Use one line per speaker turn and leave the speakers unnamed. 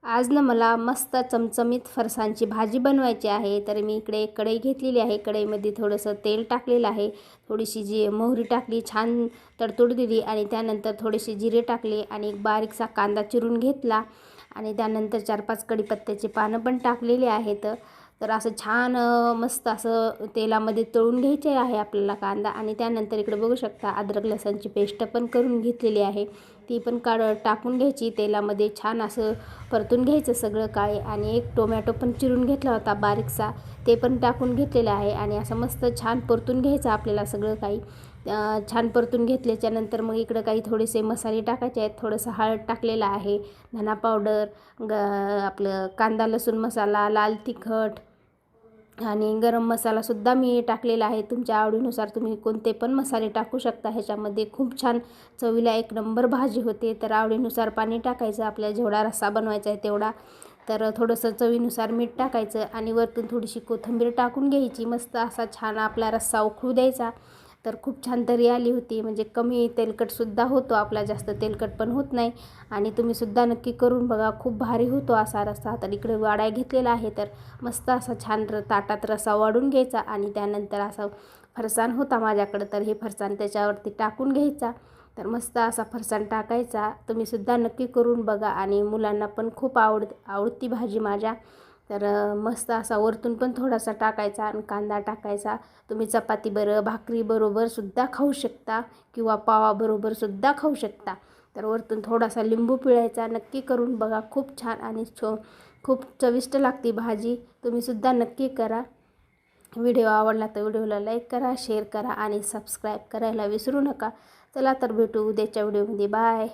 आज ना मला मस्त चमचमीत फरसाणची भाजी बनवायची आहे. तर मी इकडे एक कढई घेतलेली आहे. कढईमध्ये थोडंसं तेल टाकलेलं आहे. थोडीशी मोहरी टाकली, छान तडतड दिली आणि त्यानंतर थोडेसे जिरे टाकले आणि एक बारीकसा कांदा चिरून घेतला आणि त्यानंतर 4-5 कढीपत्त्याची पानं पण टाकलेली आहेत. तर असं छान मस्त असं तेलामध्ये तळून घ्यायचे आहे आपल्याला कांदा. आणि त्यानंतर इकडे बघू शकता अद्रक लसणची पेस्ट पण करून घेतलेली आहे. ती पण टाकून घ्यायची तेलामध्ये, छान असं परतून घ्यायचं सगळं काय. आणि एक टोमॅटो पण चिरून घेतला होता बारीकसा, ते पण टाकून घेतलेलं आहे. आणि असं मस्त छान परतून घ्यायचं आपल्याला सगळं काही. छान परतून घेतल्याच्यानंतर मग इकडं काही थोडेसे मसाले टाकायचे आहेत. थोडंसं हळद टाकलेलं आहे, धना पावडर, आपलं कांदा लसूण मसाला, लाल तिखट आणि गरम मसालासुद्धा मी टाकलेला आहे. तुमच्या आवडीनुसार तुम्ही कोणते पण मसाले टाकू शकता. ह्याच्यामध्ये खूप छान चवीला एक नंबर भाजी होते. तर आवडीनुसार पाणी टाकायचं, आपल्याला जेवढा रस्सा बनवायचा आहे तेवढा. तर थोडंसं चवीनुसार मीठ टाकायचं आणि वरतून थोडीशी कोथिंबीर टाकून घ्यायची. मस्त असा छान आपला रस्सा उकळू द्यायचा. तर खूप छान तरी आली होती, म्हणजे कमी तेलकटसुद्धा होतो आपला, जास्त तेलकट पण होत नाही. आणि तुम्हीसुद्धा नक्की करून बघा, खूप भारी होतो असा रस्सा. तर इकडे वाडाय घेतलेला आहे. तर मस्त असा छान ताटात रस्सा वाढून घ्यायचा आणि त्यानंतर असं फरसाण होता माझ्याकडं, तर हे फरसाण त्याच्यावरती टाकून घ्यायचा. तर मस्त असा फरसाण टाकायचा. तुम्हीसुद्धा नक्की करून बघा आणि मुलांना पण खूप आवडती भाजी माझ्या. तर मस्त असा वरतून पण थोडासा टाकायचा आणि कांदा टाकायचा. तुम्ही चपातीबरोबर, भाकरीबरोबरसुद्धा खाऊ शकता किंवा पावाबरोबरसुद्धा खाऊ शकता. तर वरतून थोडासा लिंबू पिळायचा. नक्की करून बघा, खूप छान आणि खूप चविष्ट लागते भाजी. तुम्हीसुद्धा नक्की करा. व्हिडिओ आवडला तर व्हिडिओला लाईक करा, शेअर करा आणि सबस्क्राईब करायला विसरू नका. चला तर भेटू उद्याच्या व्हिडिओमध्ये. बाय.